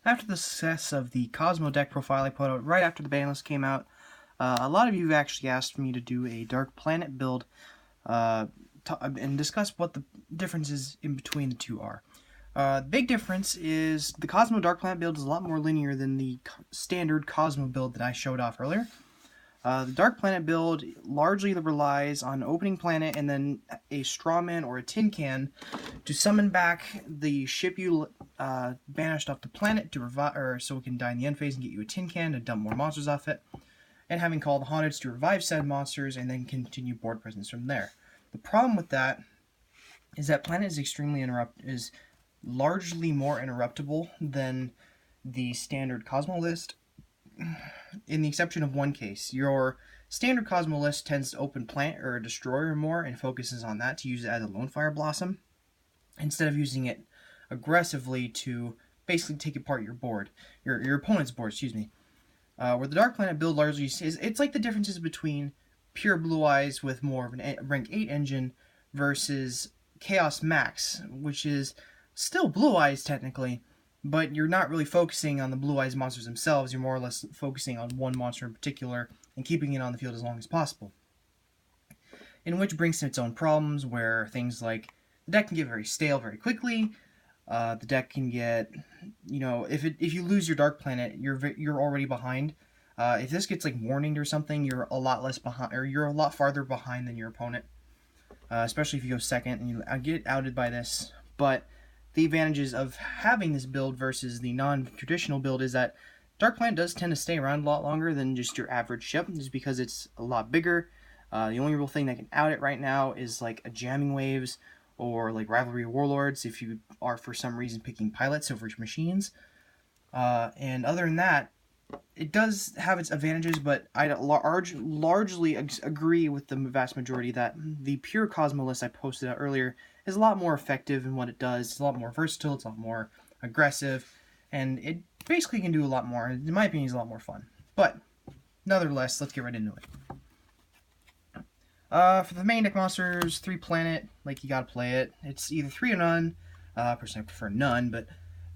After the success of the Cosmo deck profile I put out right after the ban list came out, a lot of you have actually asked me to do a Dark Planet build and discuss what the differences in between the two are. The big difference is the Cosmo Dark Planet build is a lot more linear than the standard Cosmo build that I showed off earlier. The Dark Planet build largely relies on opening planet and then a straw man or a tin can to summon back the ship you banished off the planet to revive, or so it can die in the end phase and get you a tin can to dump more monsters off it, and having called the Haunted to revive said monsters and then continue board presence from there. The problem with that is that planet is largely more interruptible than the standard Cosmo list, in the exception of one case. Your standard Cosmo list tends to open plant or a destroyer more and focuses on that to use it as a lone fire blossom, instead of using it aggressively to basically take apart your board, your opponent's board, excuse me. Where the Dark Planet build largely is, it's like the differences between pure Blue Eyes with more of an rank 8 engine versus Chaos Max, which is still Blue Eyes technically, but you're not really focusing on the Blue Eyes monsters themselves. You're more or less focusing on one monster in particular and keeping it on the field as long as possible. In which brings its own problems, where things like the deck can get very stale very quickly. The deck can get, if you lose your Dark Planet, you're already behind. If this gets like warninged or something, you're a lot less behind, or you're a lot farther behind than your opponent. Especially if you go second and you get outed by this. But the advantages of having this build versus the non-traditional build is that Dark Planet does tend to stay around a lot longer than just your average ship, just because it's a lot bigger. The only real thing that can out it right now is like a Jamming Waves or like Rivalry Warlords if you are for some reason picking pilots over machines. And other than that, it does have its advantages, but I largely agree with the vast majority that the pure Cosmo list I posted out earlier is a lot more effective in what it does. It's a lot more versatile, it's a lot more aggressive, and it basically can do a lot more. In my opinion, it's a lot more fun. But, nonetheless, let's get right into it. For the main deck monsters, 3 planet, like you gotta play it. It's either 3 or none. Personally, I prefer none, but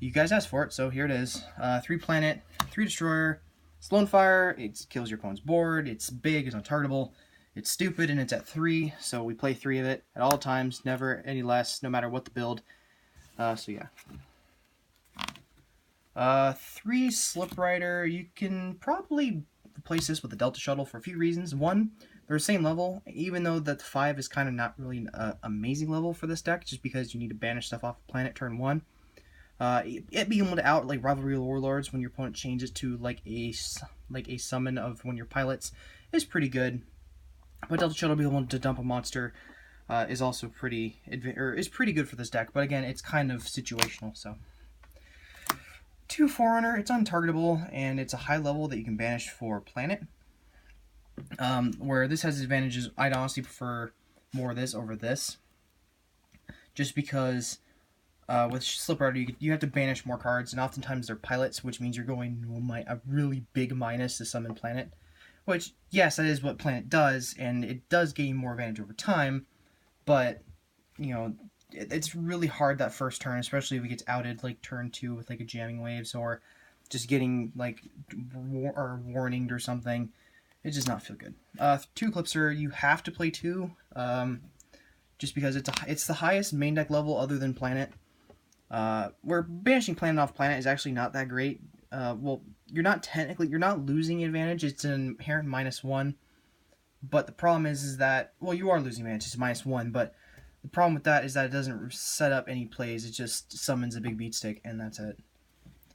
you guys asked for it, so here it is. 3 planet, 3 destroyer. It's lone fire. It kills your opponent's board. It's big. It's untargetable. It's stupid, and it's at 3, so we play 3 of it at all times, never any less, no matter what the build. So yeah. 3 Slip Rider. You can probably replace this with a Delta Shuttle for a few reasons. One, they're the same level, even though that 5 is kind of not really an amazing level for this deck, just because you need to banish stuff off the planet turn 1. It being able to out like Rivalry Warlords when your opponent changes to like a summon of one of your pilots is pretty good. But Delta Shuttle being able to dump a monster is also pretty good for this deck. But again, it's kind of situational. So 2 Forerunner, it's untargetable and it's a high level that you can banish for planet. Where this has advantages, I'd honestly prefer more of this over this, just because with Slip Rider you have to banish more cards, and oftentimes they're pilots, which means you're going a really big minus to summon planet, which, yes, that is what planet does, and it does gain more advantage over time, but, it's really hard that first turn, especially if it gets outed like turn 2 with like a Jamming Waves, or just getting like warninged or something. It does not feel good. 2 Eclipser, you have to play 2, just because it's the highest main deck level other than planet. Where banishing planet off planet is actually not that great. Well, you're not losing advantage. It's an inherent -1. But the problem is that, well, you are losing advantage. It's -1. But the problem with that is that it doesn't set up any plays. It just summons a big beat stick, and that's it.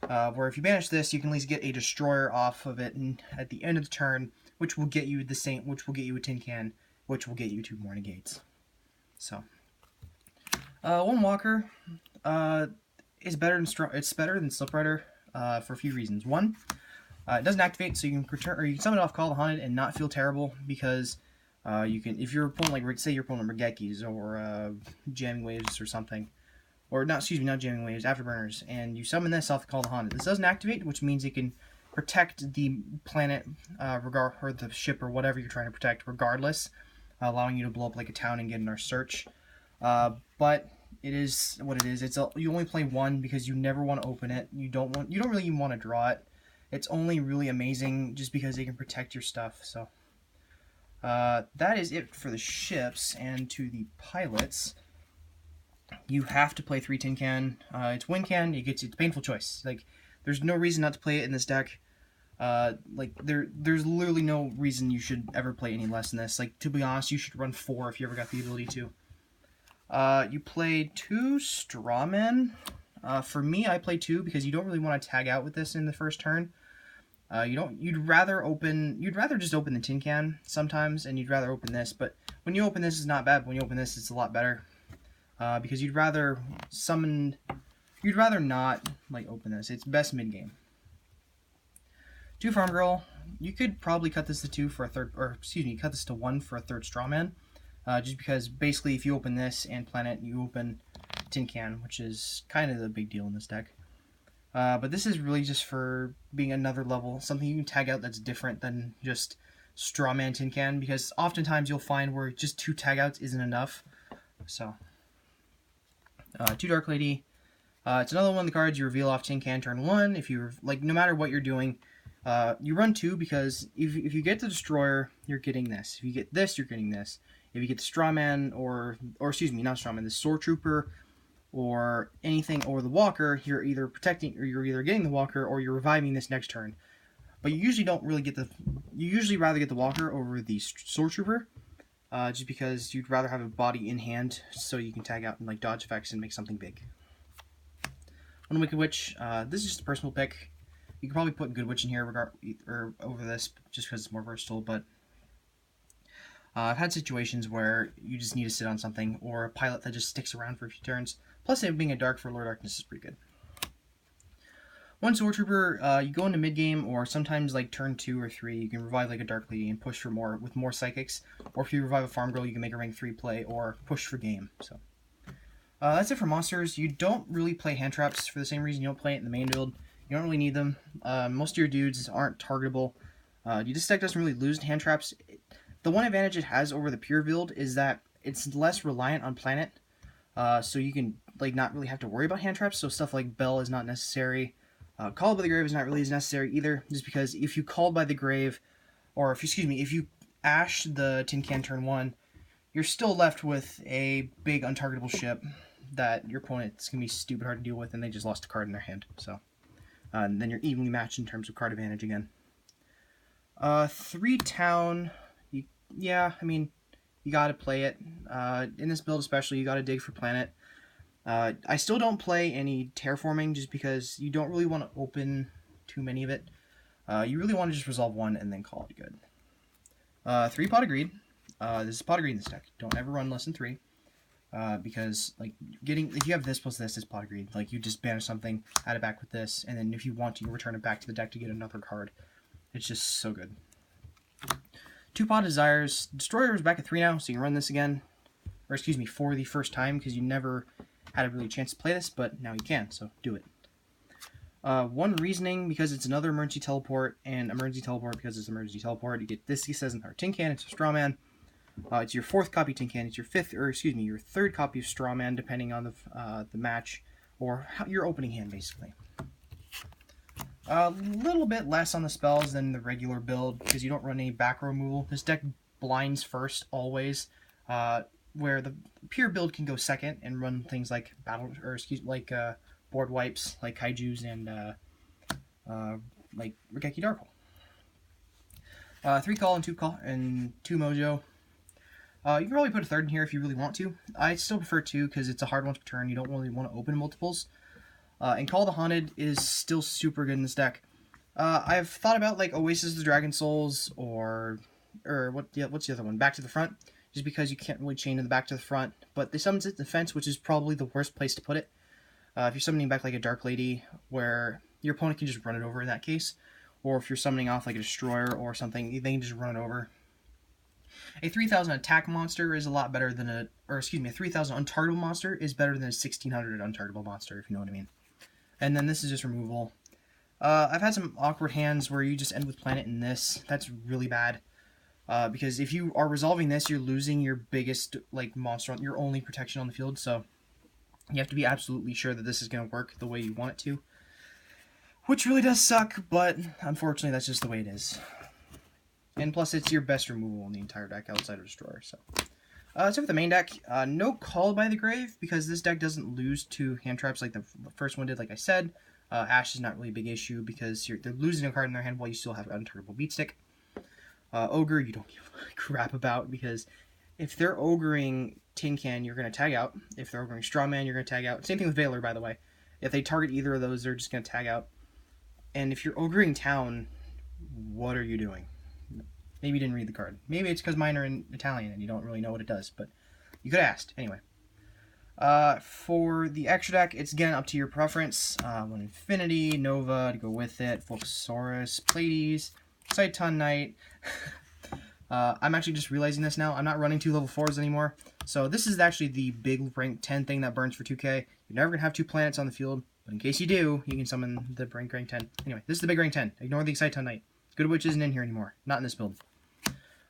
Where if you banish this, you can at least get a destroyer off of it, and at the end of the turn, which will get you which will get you a tin can, which will get you 2 more negates. So, 1 Walker. It's better than Slip Rider for a few reasons. One, it doesn't activate, so you can summon it off Call the Haunted and not feel terrible, because you can, if your opponent, like say your opponent Regekis or Jamming Waves or something, or not Jamming Waves, Afterburners, and you summon this off Call the Haunted. This doesn't activate, which means it can protect the planet, or the ship or whatever you're trying to protect, regardless, allowing you to blow up like a town and get in our search. But it is what it is. You only play one because you never want to open it. You don't really even want to draw it. It's only really amazing just because they can protect your stuff. So that is it for the ships. And to the pilots, you have to play 3 Tin Can. It's Win Can. It's a painful choice. Like, there's no reason not to play it in this deck. Like, there's literally no reason you should ever play any less than this. Like, to be honest, you should run 4 if you ever got the ability to. You play 2 Strawmen. For me, I play 2 because you don't really want to tag out with this in the first turn. You'd rather just open the Tin Can sometimes, and you'd rather open this. But when you open this, it's not bad. When you open this, it's a lot better. Because you'd rather not like open this. It's best mid game. 2 Farm Girl. You could probably cut this to 2 for a third, or excuse me, cut this to 1 for a third Strawman. Just because basically if you open this and Planet, you open Tin Can, which is kind of the big deal in this deck. But this is really just for being another level, something you can tag out that's different than just Strawman Tin Can, because oftentimes you'll find where just 2 tag outs isn't enough. So, 2 Dark Lady. It's another one of the cards you reveal off Tin Can turn 1. If you're, like, no matter what you're doing, you run 2 because if you get the Destroyer, you're getting this. If you get this, you're getting this. If you get the Strawman, or excuse me, not Strawman, the Sword Trooper, or anything, or the Walker, you're either protecting, or you're either getting the Walker, or you're reviving this next turn. But you usually don't really get you usually rather get the Walker over the Sword Trooper, just because you'd rather have a body in hand, so you can tag out and like dodge effects and make something big. One Wicked Witch. This is just a personal pick. You could probably put Good Witch in here, or over this, just because it's more versatile, but I've had situations where you just need to sit on something, or a pilot that just sticks around for a few turns. Plus, it being a dark for Lord Darkness is pretty good. 1 Sword Trooper, you go into mid-game, or sometimes like turn 2 or 3, you can revive like a Dark Lady and push for more, with more Psychics. Or if you revive a Farm Girl, you can make a rank 3 play, or push for game. So that's it for monsters. You don't really play hand traps for the same reason you don't play it in the main build. You don't really need them. Most of your dudes aren't targetable. This deck doesn't really lose to hand traps. The one advantage it has over the pure build is that it's less reliant on Planet, so you can like not really have to worry about hand traps. So stuff like Bell is not necessary. Called by the Grave is not really as necessary either, just because if you Called by the Grave, or if you Ash the Tin Can turn 1, you're still left with a big untargetable ship that your opponent's gonna be stupid hard to deal with, and they just lost a card in their hand. So and then you're evenly matched in terms of card advantage again. 3 Town. Yeah, I mean, you gotta play it. In this build especially, you gotta dig for Planet. I still don't play any Terraforming just because you don't really want to open too many of it. You really want to just resolve 1 and then call it good. 3 Pot of Greed. This is Pot of Greed in this deck. Don't ever run less than 3. Because like if you have this plus this is Pot of Greed. Like, you just banish something, add it back with this, and then if you want to, you return it back to the deck to get another card. It's just so good. 2 Pot of Desires. Destroyer is back at 3 now, so you can run this again. Or excuse me, for the first time, because you never had a really chance to play this, but now you can, so do it. 1 Reasoning, because it's another emergency teleport, and emergency teleport because it's emergency teleport. You get this, he says, in our Tin Can. It's a Strawman. It's your 4th copy Tin Can. It's your 3rd copy of Strawman, depending on the match, or your opening hand, basically. A little bit less on the spells than the regular build, because you don't run any back row removal. This deck blinds first, always, where the pure build can go second and run things like board wipes, like Kaijus and like Rikeki Darkle. 3 Call and 2 Call and 2 Mojo. You can probably put a 3rd in here if you really want to. I still prefer 2 because it's a hard one to turn. You don't really want to open multiples. And Call the Haunted is still super good in this deck. I've thought about like Oasis of the Dragon Souls, or what's the other one? Back to the Front, just because you can't really chain in the back to the front. But they summons it in defense, which is probably the worst place to put it. If you're summoning back like a Dark Lady, where your opponent can just run it over in that case, or if you're summoning off like a Destroyer or something, they can just run it over. A 3000 attack monster is a lot better than a 3000 untargetable monster is better than a 1600 untargetable monster, if you know what I mean. And then this is just removal. I've had some awkward hands where you just end with Planet in this. That's really bad. Because if you are resolving this, you're losing your biggest like monster, your only protection on the field. So You have to be absolutely sure that this is going to work the way you want it to, which really does suck, but unfortunately that's just the way it is. And plus, it's your best removal in the entire deck outside of Destroyer. So for the main deck, no Call by the Grave, because this deck doesn't lose to hand traps like the first one did, like I said. Ash is not really a big issue because they're losing a card in their hand while you still have Untargetable Beatstick. Ogre, you don't give a crap about, because if they're ogring Tin Can, you're going to tag out. If they're ogring Strawman, you're going to tag out. Same thing with Valor, by the way. If they target either of those, they're just going to tag out. And if you're ogring Town, what are you doing? Maybe you didn't read the card. Maybe it's because mine are in Italian and you don't really know what it does, but you could have asked. Anyway. For the extra deck, it's again up to your preference. One Infinity, Nova to go with it, Fulsaurus, Pleiades, Cyton Knight. I'm actually just realizing this now. I'm not running 2 level 4s anymore. So this is actually the big rank 10 thing that burns for 2k. You're never going to have 2 planets on the field, but in case you do, you can summon the rank 10. Anyway, this is the big rank 10. Ignore the Cyton Knight. Good Witch isn't in here anymore. Not in this build.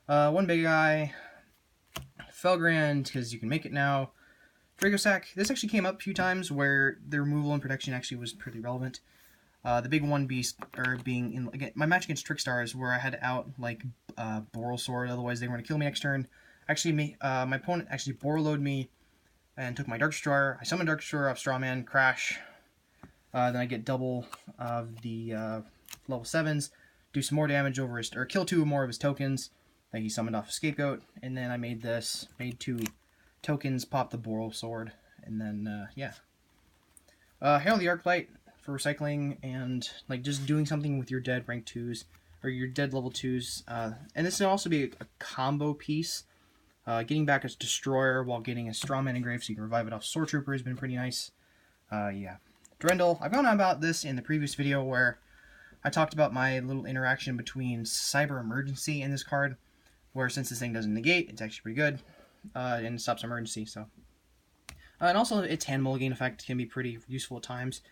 One big guy. Felgrand, because you can make it now. Dragosack. This actually came up a few times where the removal and protection actually was pretty relevant. The big one being in, again, my match against Trickstars where I had to out like Boral Sword, otherwise they were going to kill me next turn. Actually, my opponent actually Boralowed me and took my Dark Destroyer. I summoned Dark Destroyer off Strawman, crash. Then I get double of the level 7s, do some more damage over his, or kill 2 more of his tokens that he summoned off a Scapegoat, and then I made 2 tokens, pop the Boral Sword, and then, yeah. Herald the Arclight for recycling, and, like, just doing something with your dead rank 2s, or your dead level 2s, and this can also be a combo piece. Getting back as Destroyer while getting a Strawman engraved so you can revive it off Sword Trooper has been pretty nice. Yeah. Drendel, I've gone on about this in the previous video where I talked about my little interaction between Cyber Emergency and this card, where since this thing doesn't negate, it's actually pretty good, and it stops emergency, so. And also, its hand mulligan effect can be pretty useful at times.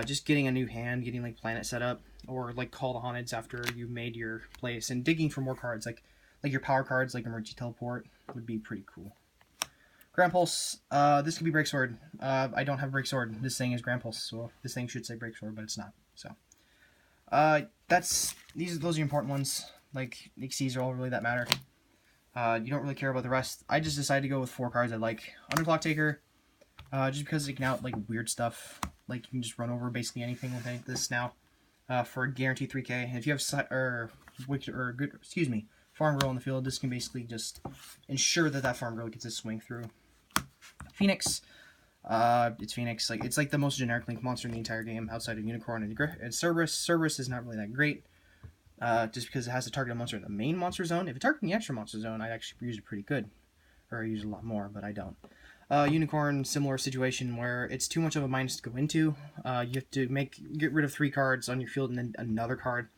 Just getting a new hand, getting like planet set up, or like Call the Haunteds after you made your place, and digging for more cards, like your power cards, like Emergency Teleport, would be pretty cool. Grand Pulse, this could be Break Sword. I don't have Break Sword. This thing is Grand Pulse, so this thing should say Break Sword, but it's not. So, those are the important ones. Like, Xyz are all really that matter. You don't really care about the rest. I just decided to go with 4 cards I like. Underclock Taker, just because it can out, like, weird stuff. Like, you can just run over basically anything with this now, for a guaranteed 3k. And if you have, Farm Girl in the field, this can basically just ensure that Farm Girl gets a swing through. Phoenix, it's Phoenix. Like, it's like the most generic Link monster in the entire game, outside of Unicorn and Cerberus. Cerberus is not really that great. Just because it has to target a monster in the main monster zone. If it targets the extra monster zone, I actually use it pretty good. Or I use it a lot more, but I don't. Unicorn, similar situation where it's too much of a minus to go into. You have to get rid of 3 cards on your field and then another card.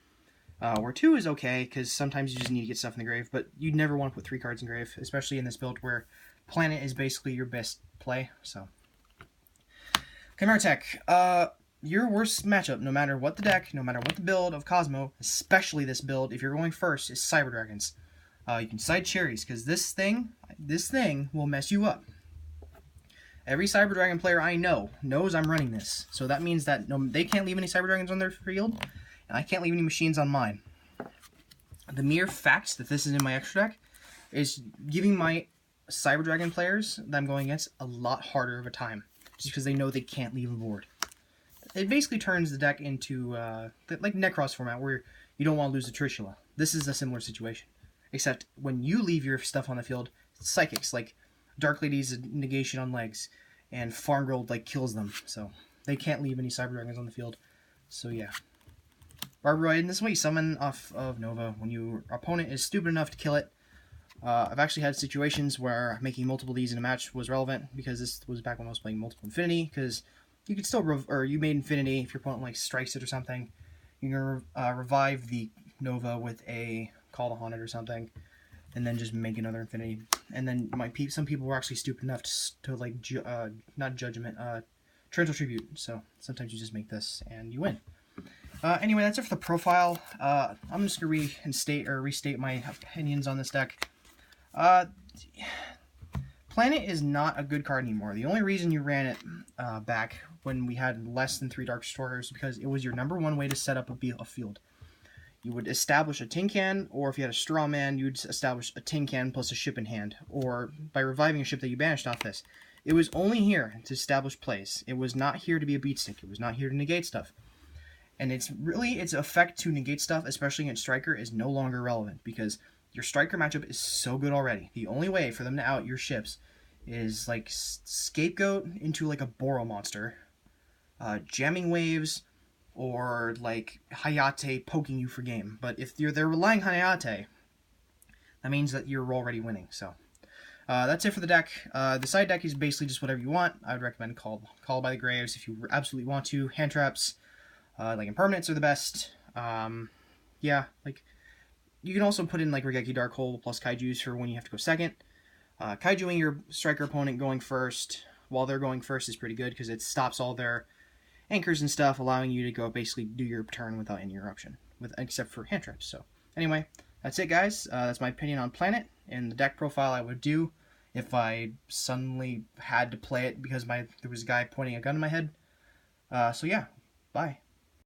Where 2 is okay, because sometimes you just need to get stuff in the grave, but you never want to put 3 cards in grave, especially in this build where Planet is basically your best play, so. Chimera Tech, your worst matchup, no matter what the deck, no matter what the build of Cosmo, especially this build, if you're going first, is Cyber Dragons. You can side Cherries, because this thing will mess you up. Every Cyber Dragon player I know knows I'm running this, so that means that they can't leave any Cyber Dragons on their field, and I can't leave any machines on mine. The mere fact that this is in my extra deck is giving my Cyber Dragon players that I'm going against a lot harder of a time, just because they know they can't leave a board. It basically turns the deck into, like Necros format, where you don't want to lose the Trishula. This is a similar situation. Except when you leave your stuff on the field, Psychics, like Dark Lady's negation on legs, and Farm Girl, like, kills them. So, they can't leave any Cyber Dragons on the field. So, yeah. Barbroid, and this is what you summon off of Nova when your opponent is stupid enough to kill it. I've actually had situations where making multiple of these in a match was relevant, because this was back when I was playing multiple Infinity, because you could still, you made Infinity, if your opponent, like, strikes it or something, you can revive the Nova with a Call the Haunted or something, and then just make another Infinity. And then some people were actually stupid enough to like, not Judgment, Torrential Tribute, so sometimes you just make this, and you win. Anyway, that's it for the profile. I'm just going to restate my opinions on this deck. Planet is not a good card anymore. The only reason you ran it back when we had less than 3 Dark Destroyers is because it was your #1 way to set up a field. You would establish a tin can, or if you had a straw man, you'd establish a tin can plus a ship in hand, or by reviving a ship that you banished off this. It was only here to establish plays. It was not here to be a beat stick. It was not here to negate stuff. And its effect to negate stuff, especially against Striker, is no longer relevant because your Striker matchup is so good already. The only way for them to out your ships is like Scapegoat into like a Boro monster, jamming waves, or like Hayate poking you for game. But if they're relying on Hayate, that means that you're already winning. So that's it for the deck. The side deck is basically just whatever you want. I would recommend Call by the Graves if you absolutely want to. Hand traps, like impermanents are the best. Yeah, like you can also put in like Regeki Dark Hole plus Kaiju's for when you have to go second. Kaijuing your Striker opponent going first while they're going first is pretty good because it stops all their anchors and stuff, allowing you to go basically do your turn without any interruption, except for hand traps. So anyway, that's it, guys. That's my opinion on Planet and the deck profile I would do if I suddenly had to play it because there was a guy pointing a gun in my head. So yeah, bye.